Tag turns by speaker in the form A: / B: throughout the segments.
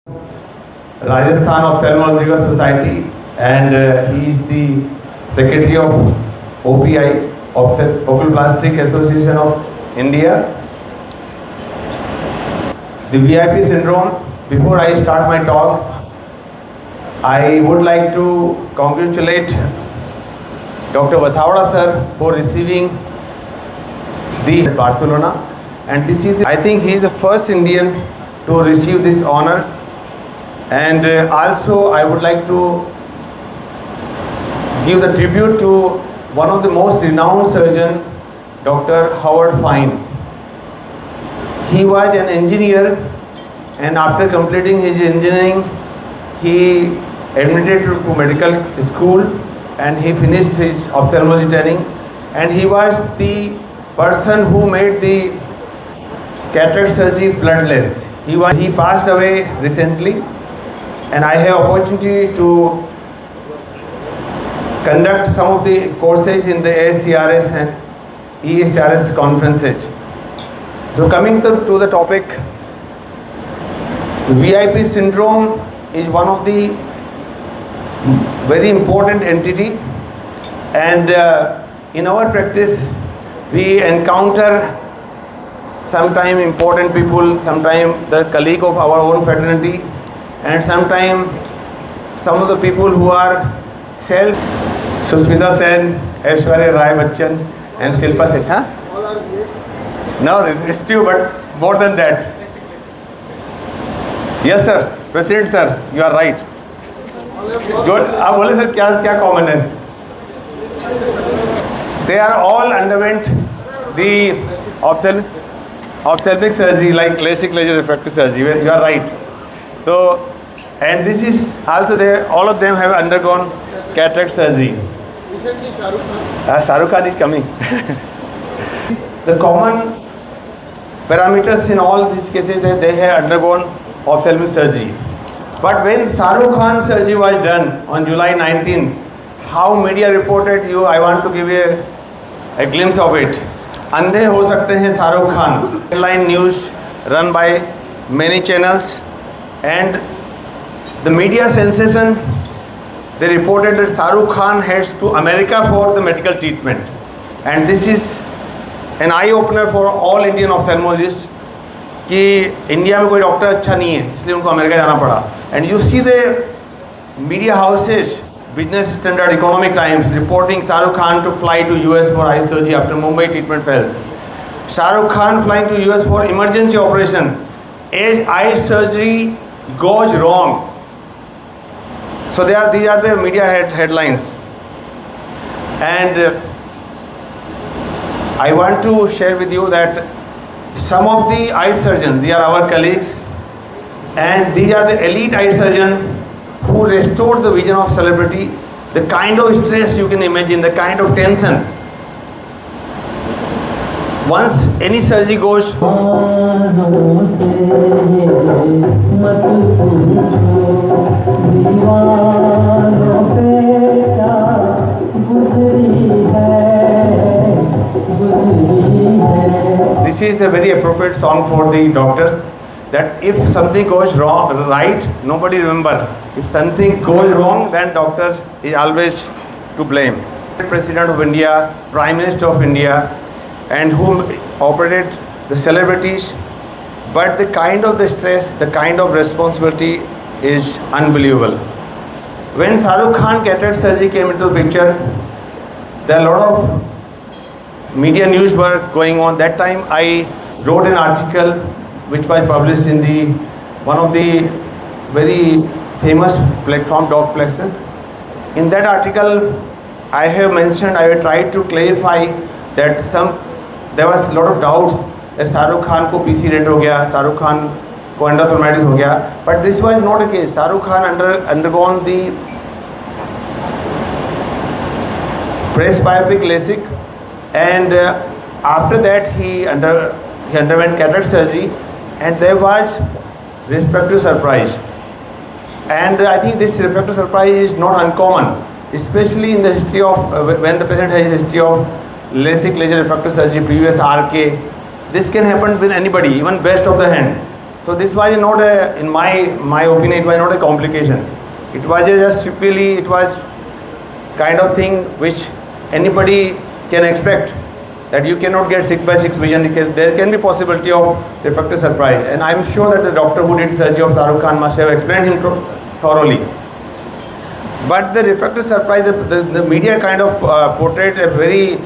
A: Rajasthan Ophthalmological Society, and he is the Secretary of OPI, Oculoplastic Association of India. The VIP syndrome. Before I start my talk, I would like to congratulate Dr. Vasavada sir for receiving the Barcelona, and this is I think he is the first Indian to receive this honor. And also I would like to give the tribute to one of the most renowned surgeon, Dr. Howard Fine. He was an engineer, and after completing his engineering, he admitted to medical school and he finished his ophthalmology training, and he was the person who made the cataract surgery bloodless. He passed away recently, and I have opportunity to conduct some of the courses in the ASCRS and ESRS conferences. So coming to the topic, VIP syndrome is one of the very important entity, and in our practice we encounter sometime important people, sometime the colleague of our own fraternity, and sometime some of the people who are self. Susmita Sen, Aishwarya Rai Bachchan, and Shilpa Sen. Huh? No, it's true, but more than that. Yes, sir. President, sir, you are right. आप बोले sir क्या common है? They are all underwent the ophthalmic surgery like LASIK laser refractive surgery. You are right. So, and this is also all of them have undergone cataract surgery. Recently, Shahrukh Khan is coming. The common parameters in all these cases that they have undergone ophthalmic surgery. But when Shahrukh Khan surgery was done on July 19th, how media reported you, I want to give you a glimpse of it. अंधे हो सकते हैं Shahrukh Khan. Headline news run by many channels, and the media sensation, they reported that Shahrukh Khan heads to America for the medical treatment, and this is an eye opener for all Indian ophthalmologists कि India में कोई doctor अच्छा नहीं है इसलिए उनको America जाना पड़ा. And you see the media houses, Business Standard, Economic Times reporting Shahrukh Khan to fly to US for eye surgery after Mumbai treatment fails. Shahrukh Khan flying to US for emergency operation as eye surgery goes wrong. So these are the media headlines, and I want to share with you that some of the eye surgeons, they are our colleagues, and these are the elite eye surgeons who restored the vision of celebrity. The kind of stress you can imagine, the kind of tension. Once any surgery goes, this is the very appropriate song for the doctors, that if something goes wrong, right, nobody remember. If something goes wrong, then doctors is always to blame. President of India, Prime Minister of India, and whom operated the celebrities, but the kind of the stress, the kind of responsibility is unbelievable. When Shahrukh Khan cataract surgery came into the picture, there are a lot of media news were going on. That time I wrote an article which was published in one of the very famous platform, Doc Plexus. In that article, I have mentioned, I have tried to clarify that there was a lot of doubts that Shahrukh Khan को PC rent हो गया, Shahrukh Khan को endophthalmitis हो गया, but this was not a case. Shahrukh Khan undergone the presbyopic LASIK, and after that he underwent cataract surgery, and there was refractive surprise. And I think this refractive surprise is not uncommon, especially in the history of when the patient has a history of LASIK laser refractive surgery, previous RK. This can happen with anybody, even best of the hand. So this was not a, in my opinion, it was not a complication. It was just simply, it was kind of thing which anybody can expect, that you cannot get 6/6 vision. There can be possibility of refractive surprise, and I'm sure that the doctor who did surgery of Shahrukh Khan must have explained him thoroughly. But the refractive surprise, the media kind of portrayed a very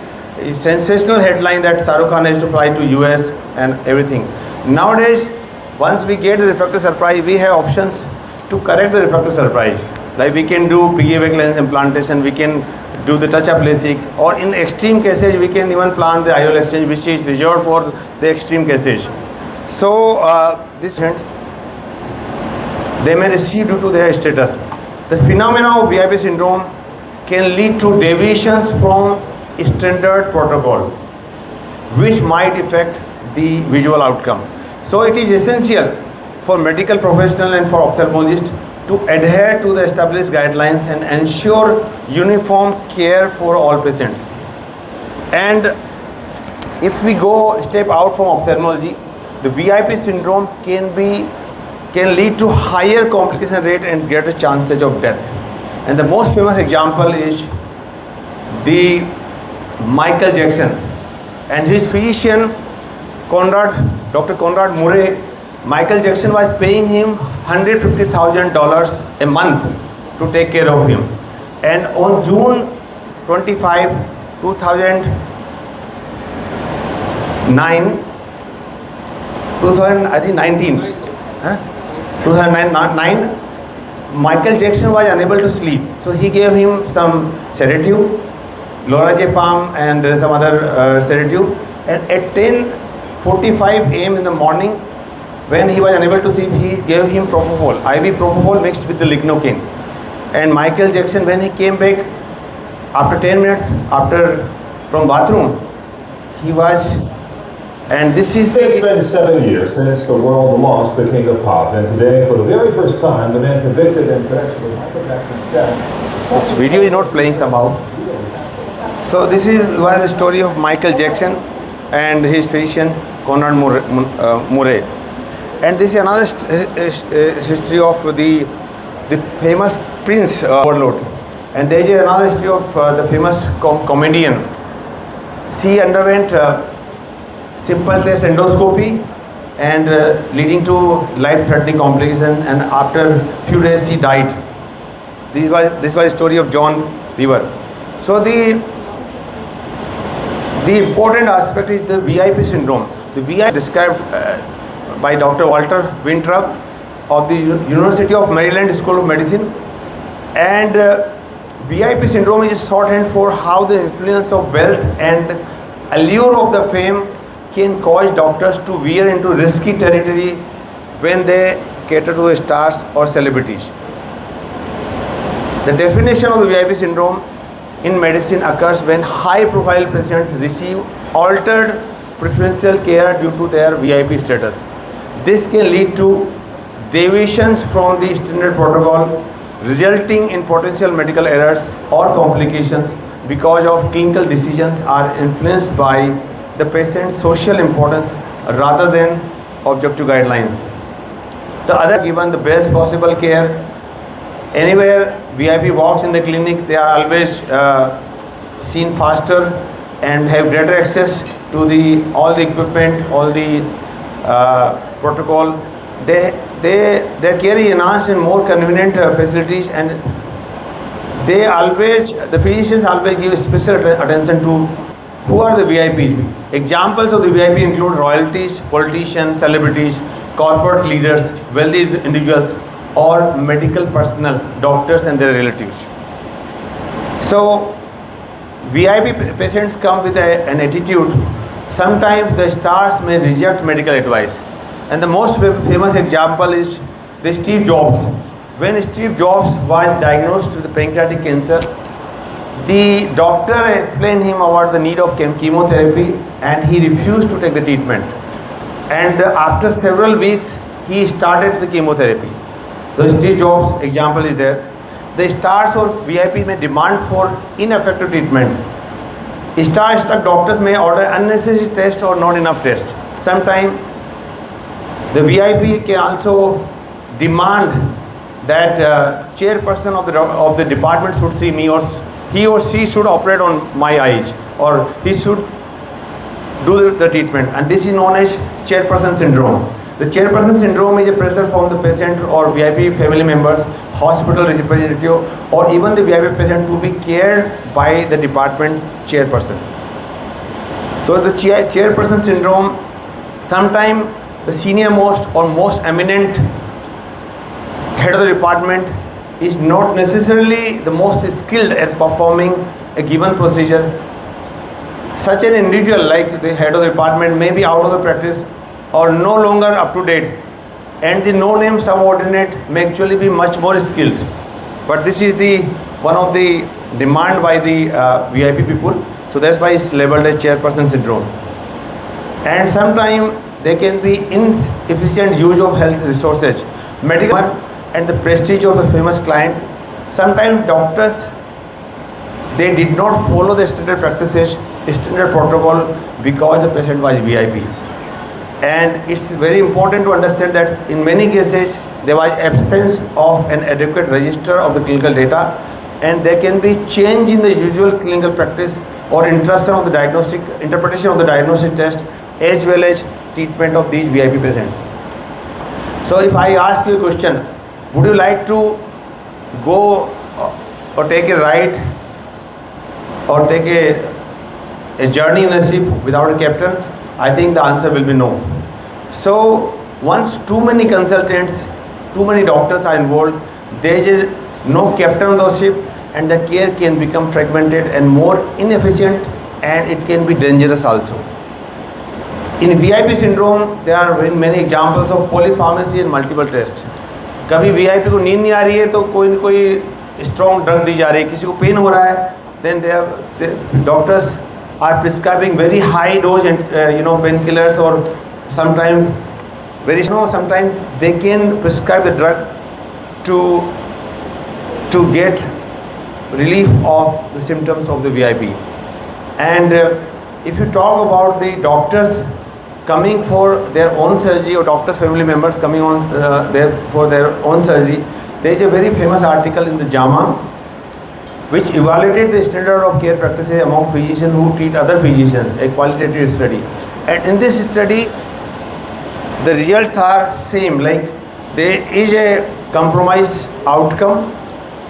A: sensational headline that Shahrukh Khan has to fly to US and everything. Nowadays, once we get the refractive surprise, we have options to correct the refractive surprise. Like we can do piggyback lens implantation, we can do the touch-up LASIK, or in extreme cases, we can even plant the IOL exchange, which is reserved for the extreme cases. So, this they may receive due to their status. The phenomena of VIP syndrome can lead to deviations from standard protocol, which might affect the visual outcome. So it is essential for medical professionals and for ophthalmologists to adhere to the established guidelines and ensure uniform care for all patients. And if we go step out from ophthalmology, the VIP syndrome can lead to higher complication rate and greater chances of death. And the most famous example is the Michael Jackson and his physician Dr. Conrad Murray. Michael Jackson was paying him $150,000 a month to take care of him. And on June 25, 2009, 2009, Michael Jackson was unable to sleep. So he gave him some sedative, lorazepam and some other sedative. And at 10:45 a.m. in the morning, when he was unable to sleep, he gave him propofol, IV propofol mixed with the lignocaine. And Michael Jackson, when he came back after 10 minutes from bathroom, he was, and this is the...
B: It's been 7 years since the world lost the king of pop, and today, for the very first time, the man convicted in connection with Michael Jackson's death.
A: This video is not playing somehow. So this was the story of Michael Jackson and his physician Conrad Murray. And this is another history of the famous Prince overload. And there is another history of the famous comedian. She underwent simple test endoscopy and leading to life-threatening complications, and after few days she died. This was the story of John River. So the important aspect is the VIP syndrome. The VIP described by Dr. Walter Winthrop of the University of Maryland School of Medicine, and VIP syndrome is shorthand for how the influence of wealth and allure of the fame can cause doctors to veer into risky territory when they cater to stars or celebrities. The definition of the VIP syndrome in medicine occurs when high-profile patients receive altered preferential care due to their VIP status. This can lead to deviations from the standard protocol, resulting in potential medical errors or complications because of clinical decisions are influenced by the patient's social importance rather than objective guidelines. The other, given the best possible care, anywhere VIP walks in the clinic, they are always seen faster and have greater access to all the equipment, all the protocol. They carry enhanced and more convenient facilities, and the physicians always give special attention to who are the VIPs. Examples of the VIP include royalties, politicians, celebrities, corporate leaders, wealthy individuals, or medical personnel, doctors and their relatives. So VIP patients come with an attitude. Sometimes the stars may reject medical advice. And the most famous example is the Steve Jobs. When Steve Jobs was diagnosed with pancreatic cancer, the doctor explained him about the need of chemotherapy, and he refused to take the treatment. And after several weeks, he started the chemotherapy. The Steve Jobs example is there. The stars or VIP may demand for ineffective treatment. Star-struck doctors may order unnecessary tests or not enough tests. Sometimes The VIP can also demand that chairperson of the department should see me, or he or she should operate on my eyes, or he should do the treatment, and this is known as chairperson syndrome. The chairperson syndrome is a pressure from the patient or VIP family members, hospital representative, or even the VIP patient to be cared by the department chairperson. So the chairperson syndrome, sometimes the senior most or most eminent head of the department is not necessarily the most skilled at performing a given procedure. Such an individual, like the head of the department, may be out of the practice or no longer up to date, and the no-name subordinate may actually be much more skilled. But this is the one of the demand by the VIP people, so that's why it's labeled as chairperson syndrome. And sometimes there can be inefficient use of health resources, medical and the prestige of the famous client. Sometimes doctors, they did not follow the standard practices, standard protocol, because the patient was VIP. And it's very important to understand that in many cases there was absence of an adequate register of the clinical data, and there can be change in the usual clinical practice or interruption of the diagnostic interpretation of the diagnostic test, as well as treatment of these VIP patients. So if I ask you a question, would you like to go or take a ride or take a journey in a ship without a captain? I think the answer will be no. So once too many consultants, too many doctors are involved, there is no captain on the ship, and the care can become fragmented and more inefficient, and it can be dangerous also. In VIP syndrome, there are very many examples of polypharmacy and multiple tests. कभी VIP को नींद नहीं आ रही है तो कोई न कोई strong drug दी जा रही है, किसी को पेन हो रहा है, then the doctors are prescribing very high dose and painkillers, or sometimes sometimes they can prescribe the drug to get relief of the symptoms of the VIP. And if you talk about the doctors coming for their own surgery, or doctors' family members coming on there for their own surgery, there is a very famous article in the JAMA which evaluated the standard of care practices among physicians who treat other physicians, a qualitative study. And in this study, the results are same, like there is a compromised outcome.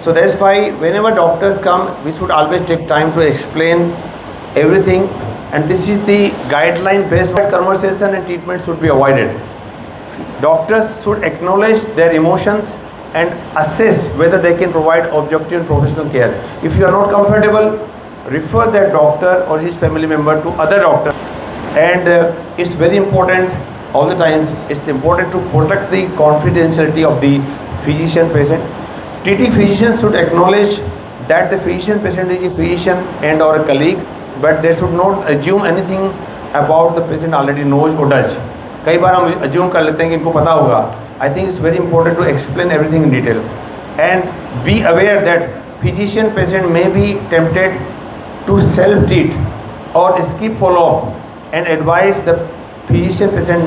A: So that's why whenever doctors come, we should always take time to explain everything. And this is the guideline based on conversation, and treatment should be avoided. Doctors should acknowledge their emotions and assess whether they can provide objective and professional care. If you are not comfortable, refer that doctor or his family member to other doctor. And it's very important all the times, it's important to protect the confidentiality of the physician-patient. Treating physicians should acknowledge that the physician-patient is a physician and or a colleague, but they should not assume anything about the patient already knows or does. कई बार हम assume कर लेते हैं कि इनको पता होगा. I think it's very important to explain everything in detail, and be aware that physician-patient may be tempted to self-treat or skip follow-up, and advise the physician-patient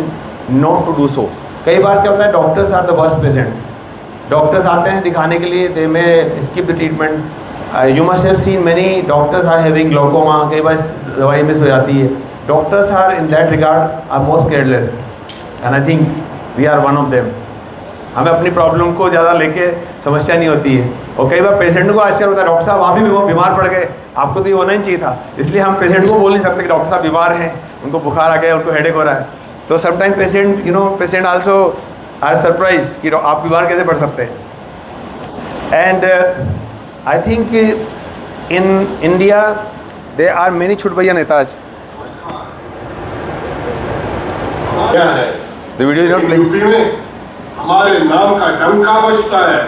A: not to do so. कई बार क्या होता है, doctors are the worst patient. Doctors आते हैं दिखाने के लिए, they may skip the treatment. You must have seen many doctors are having glaucoma. कई बार दवाई मिस हो जाती है. Doctors are in that regard are most careless, and I think we are one of them. हमें अपनी problem को ज़्यादा लेके समस्या नहीं होती है, और कई बार पेशेंट को आश्चर्य होता है, डॉक्टर साहब आप भी बीमार पड़ गए, आपको तो ये होना ही चाहिए था. इसलिए हम पेशेंट को बोल नहीं सकते कि डॉक्टर साहब बीमार हैं, उनको बुखार आ गया, उनको हेडेक हो रहा है. तो sometime patient also are surprise कि आप बीमार कैसे पड़ सकते हैं. And I think in India they are many छुट भैया नेताज. The video is not playing.
C: UP में हमारे नाम का डंका बजता है,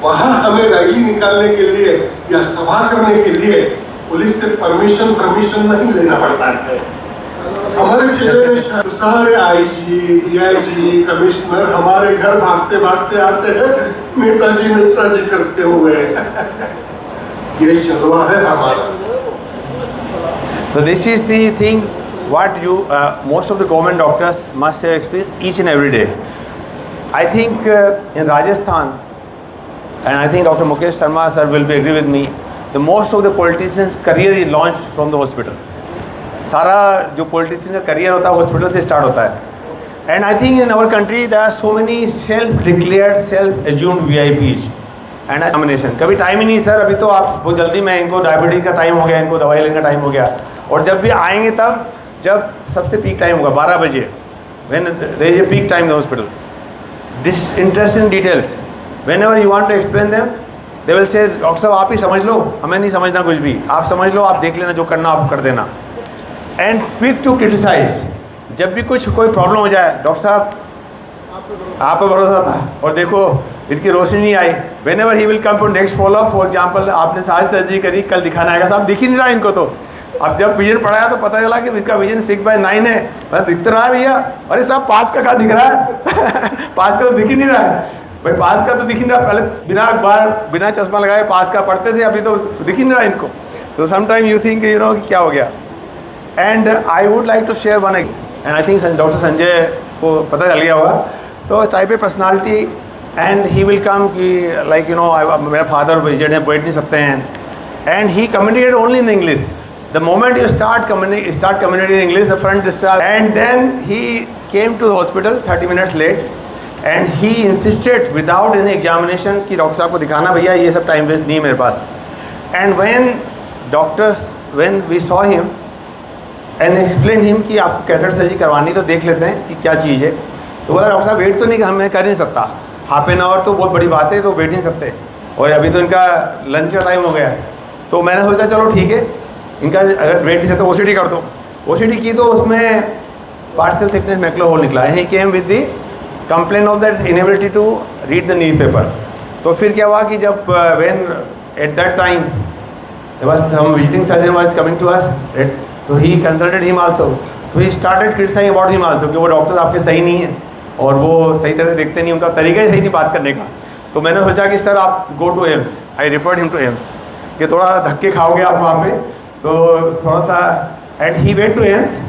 C: वहाँ हमें रैली निकालने के लिए या सभा करने के लिए पुलिस से परमिशन नहीं लेना पड़ता है. हमारे जिले में सारे आईजी, डीआईजी, कमिश्नर हमारे घर भागते भागते आते हैं, नेताजी करते हुए. ये जलवा है हमारा.
A: So this is the thing. what you most of the government doctors must have experienced each and every day. I think in Rajasthan, and I think Dr. Mukesh Sharma sir will be agree with me, the most of the politicians' career is launched from the hospital. सारा जो politician का career होता है hospital से start होता है. And I think in our country there are so many self-declared, self-assumed VIPs. And examination कभी time ही नहीं सर, अभी तो आप बहुत जल्दी में, इनको डायबिटीज़ का टाइम हो गया, इनको दवाई लेने का टाइम हो गया, और जब भी आएंगे तब जब सबसे पीक टाइम होगा 12 बजे, when there is a peak time in the hospital. This interest in details, whenever you want to explain them they will say doctor साहब आप ही समझ लो, हमें नहीं समझना कुछ भी, आप समझ लो, आप देख लेना, जो करना आप कर देना. एंड क्विक टू क्रिटिसाइज, जब भी कुछ कोई प्रॉब्लम हो जाए, डॉक्टर साहब आप पर भरोसा था और देखो इनकी रोशनी नहीं आई. Whenever he will come to next follow up, for example आपने आज सर्जरी करी, कल दिखाना आएगा, साहब दिख ही नहीं रहा इनको. तो अब जब विजन पढ़ाया तो पता चला कि इनका विजन 6/9 है. मैं दिख तो रहा है भैया, अरे साहब 5 का क्या दिख रहा है 5 का तो दिख ही नहीं रहा है भाई, 5 का तो दिख ही नहीं रहा. पहले बिना अखबार बिना चश्मा लगाए 5 का पढ़ते थे, अभी तो दिख ही नहीं रहा इनको. तो sometime you think you know क्या हो गया. And I would like to share one, and I think doctor Sanjay को पता चल गया होगा. तो type A personality, and he will come कि लाइक यू नो मेरा फादर विजिट है, बैठ नहीं सकते हैं, and he communicate only in English. The moment you start communicating in English, the front discharge, and then he came to the hospital 30 minutes late, and he insisted without any examination कि doctor साहब को दिखाना, भैया ये सब time waste नहीं है मेरे पास. And when we saw him and explain him कि आपको कैटरेक्ट सर्जरी करवानी, तो देख लेते हैं कि क्या चीज़ है. तो बोला डॉक्टर साहब वेट तो नहीं, हमें कर नहीं सकता, हाफ एन आवर तो बहुत बड़ी बात है, तो बैठ नहीं सकते, और अभी तो इनका लंच का टाइम हो गया है. तो मैंने सोचा चलो ठीक है, इनका अगर वेट नहीं सकते OCT कर दो. OCT की तो उसमें पार्शियल थिकनेस मैकुलर होल निकला. He came with the complain of that inability to read the newspaper. तो फिर क्या हुआ कि जब व्हेन एट दैट टाइम बस हम visiting surgeon was coming to us, तो ही कंसल्टेड हिम आल्सो. तो he started criticising about him also कि वो डॉक्टर्स आपके सही नहीं है और वो सही तरह से देखते नहीं, उनका तरीका ही सही नहीं बात करने का. तो मैंने सोचा कि सर आप go to AIIMS. I referred him to AIIMS कि थोड़ा धक्के खाओगे आप वहाँ पे, तो थोड़ा सा. And he went to AIIMS,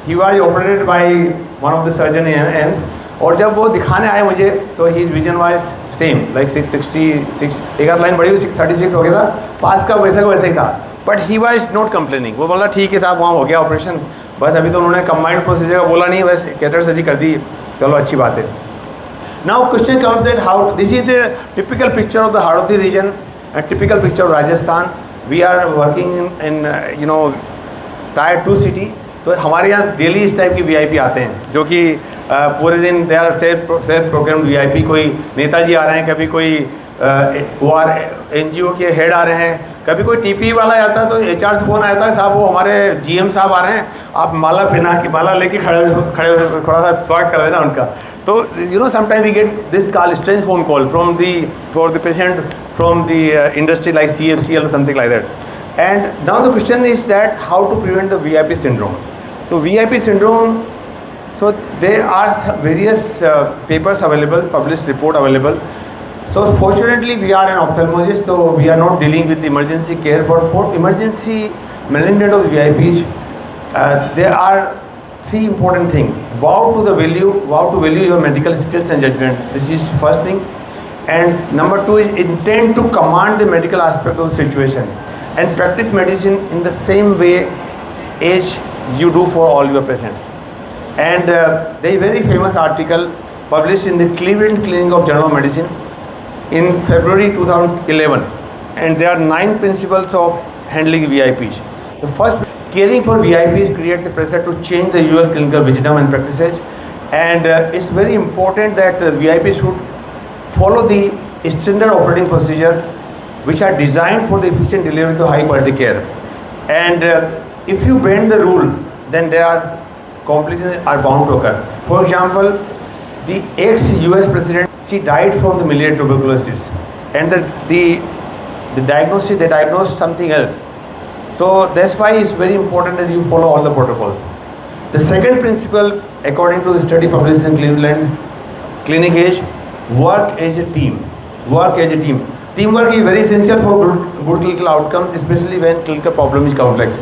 A: he was operated by one of the surgeon in AIIMS. और जब वो दिखाने आए मुझे, तो he vision was same like 666, एक आध लाइन बड़ी हुई 636 हो गया था, पास का वैसा ही था. But he was not complaining. वो बोला ठीक है साहब वहाँ हो गया ऑपरेशन, बस अभी तो उन्होंने कंबाइंड प्रोसीजर का बोला नहीं, बस कैटरेक्ट सर्जरी कर दी, चलो अच्छी बात है. Now question comes that how this is the typical picture of the Hadoti region and typical picture of Rajasthan. We are working in you know tier 2 city. तो हमारे यहाँ डेली इस टाइप की VIP आते हैं, जो कि पूरे दिन they are self program VIP. कोई नेताजी आ रहे हैं, कभी कोई NGO के हेड आ रहे हैं, कभी कोई TP वाला आता है, तो HR से फ़ोन आता है, साहब वो हमारे GM साहब आ रहे हैं, आप माला पहना की माला लेके खड़े थोड़ा सा स्वागत कर देना उनका. तो you know sometime we get this call, strange phone call from for the patient from the industry like CFC or something like that. And now the question is that how to prevent the VIP syndrome. So VIP syndrome, so there are various papers available, published report available. So fortunately we are an ophthalmologist, so we are not dealing with emergency care, but for emergency malignant of the VIPs, there are 3 important things. How to value your medical skills and judgment. This is first thing. And number 2 is intend to command the medical aspect of the situation and practice medicine in the same way as you do for all your patients. And there is a very famous article published in the Cleveland Clinic of General Medicine in February 2011, and there are 9 principles of handling VIPs. The first, caring for VIPs creates a pressure to change the usual clinical wisdom and practices, and it's very important that VIPs should follow the standard operating procedure which are designed for the efficient delivery of high quality care. And if you bend the rule, then there are complications are bound to occur. For example, the ex-US president, she died from the miliary tuberculosis, and the diagnosis, they diagnosed something else. So that's why it's very important that you follow all the protocols. The second principle, according to the study published in Cleveland Clinic, is work as a team. Work as a team. Teamwork is very essential for good clinical outcomes, especially when clinical problem is complex.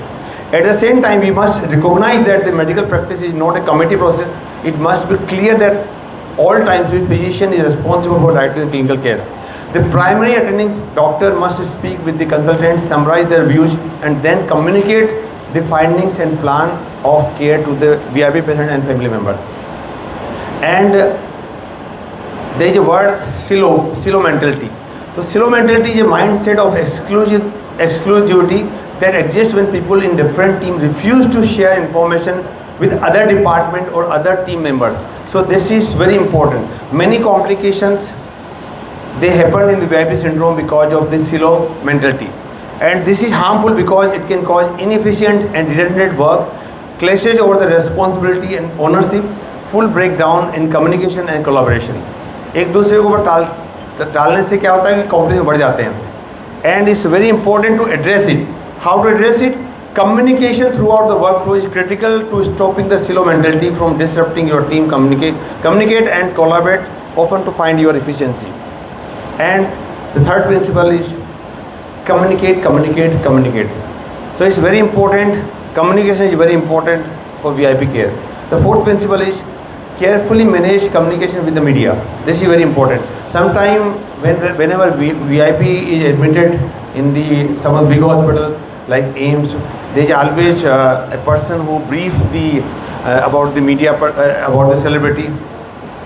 A: At the same time, we must recognize that the medical practice is not a committee process. It must be clear that all times which physician is responsible for directing clinical care. The primary attending doctor must speak with the consultants, summarize their views, and then communicate the findings and plan of care to the VIP patient and family members. And there is a word silo mentality. So silo mentality is a mindset of exclusivity that exists when people in different teams refuse to share information with other department or other team members. So this is very important. Many complications they happen in the VIP syndrome because of this silo mentality, and this is harmful because it can cause inefficient and redundant work, clashes over the responsibility and ownership, full breakdown in communication and collaboration. एक दूसरे को टालने से क्या होता है कि complication बढ़ जाते हैं, and it's very important to address it. How to address it? Communication throughout the workflow is critical to stopping the silo mentality from disrupting your team. Communicate and collaborate often to find your efficiency. And the third principle is communicate. So it's very important. Communication is very important for VIP care. The fourth principle is carefully manage communication with the media. This is very important. Sometimes whenever VIP is admitted in some of the big hospital like AIIMS, there is always a person who brief about the media, about the celebrity,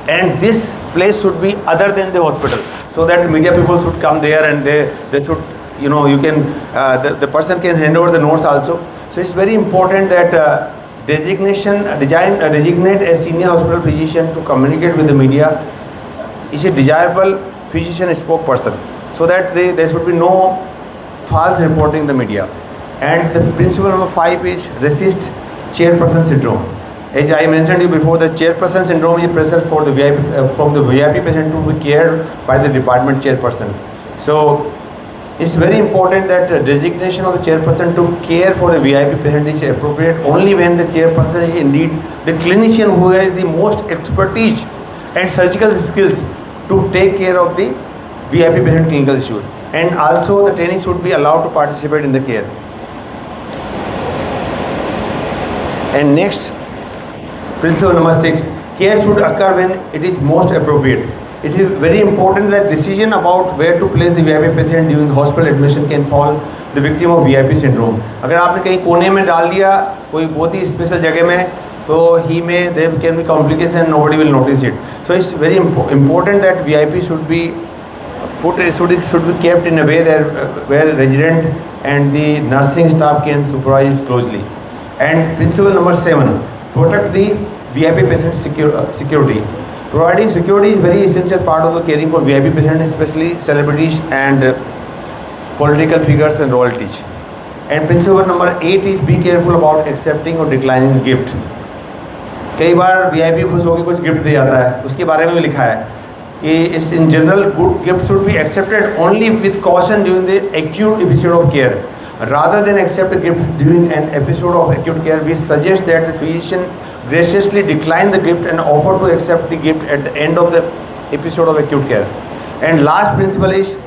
A: and this place should be other than the hospital, so that the media people should come there and they should, you can the person can hand over the notes also. So it's very important that designate a senior hospital physician to communicate with the media is a desirable physician spokesperson, so that there should be no false reporting in the media. And the principle number 5 is resist chairperson syndrome. As I mentioned you before, the chairperson syndrome is present for the VIP, from the VIP patient to be cared by the department chairperson. So it's very important that designation of the chairperson to care for a VIP patient is appropriate only when the chairperson is indeed the clinician who has the most expertise and surgical skills to take care of the VIP patient clinical issues. And also the trainee should be allowed to participate in the care. And next, principle number 6, care should occur when it is most appropriate. It is very important that decision about where to place the VIP patient during hospital admission can fall the victim of VIP syndrome. अगर आपने कहीं कोने में डाल दिया कोई बहुत ही special जगह में, तो there can be complication and nobody will notice it. So it's very important that VIP should be kept in a way that where resident and the nursing staff can supervise closely. And principle number 7, protect the VIP patient security. Providing security is very essential part of the caring for VIP patients, especially celebrities and political figures and royalties. And principle number 8 is be careful about accepting or declining gift. कई बार VIP खुश होकर कुछ gift दे जाता है, उसके बारे में भी लिखा है कि in general good gifts should be accepted only with caution during the acute episode of care. Rather than accept a gift during an episode of acute care, we suggest that the physician graciously decline the gift and offer to accept the gift at the end of the episode of acute care. And last principle is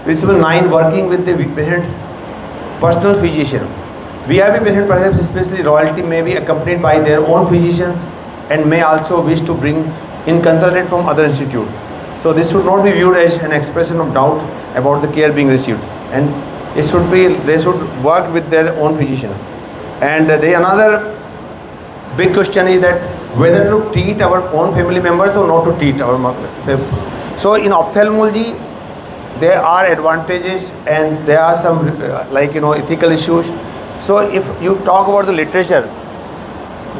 A: principle 9, working with the patient's personal physician. VIP patient, perhaps especially royalty, may be accompanied by their own physicians and may also wish to bring in consultant from other institute. So this should not be viewed as an expression of doubt about the care being received, and they should work with their own physician. And another big question is that whether to treat our own family members or not to treat our. So in ophthalmology, there are advantages and there are some ethical issues. So if you talk about the literature,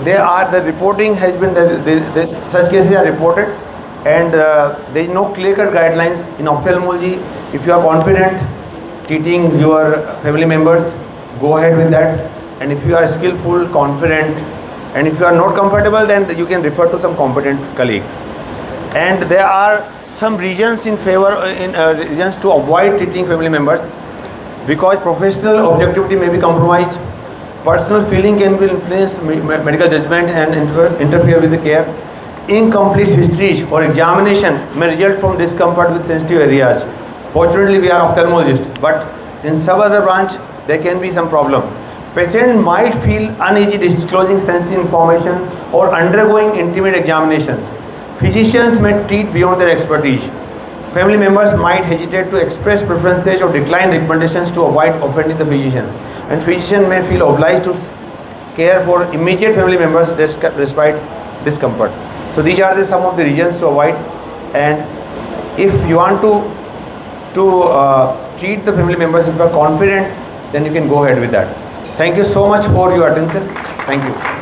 A: the reporting has been such cases are reported, and there is no clear-cut guidelines in ophthalmology. If you are confident treating your family members, go ahead with that. And if you are skillful, confident, and if you are not comfortable, then you can refer to some competent colleague. And there are some reasons reasons to avoid treating family members, because professional objectivity may be compromised, personal feeling can be influence medical judgment and interfere with the care, incomplete histories or examination may result from discomfort with sensitive areas. Fortunately, we are ophthalmologists, but in some other branch there can be some problem. Patient might feel uneasy disclosing sensitive information or undergoing intimate examinations. Physicians may treat beyond their expertise. Family members might hesitate to express preferences or decline recommendations to avoid offending the physician. And physician may feel obliged to care for immediate family members despite discomfort. So these are some of the reasons to avoid. And if you want to treat the family members, if you are confident, then you can go ahead with that. Thank you so much for your attention. Thank you.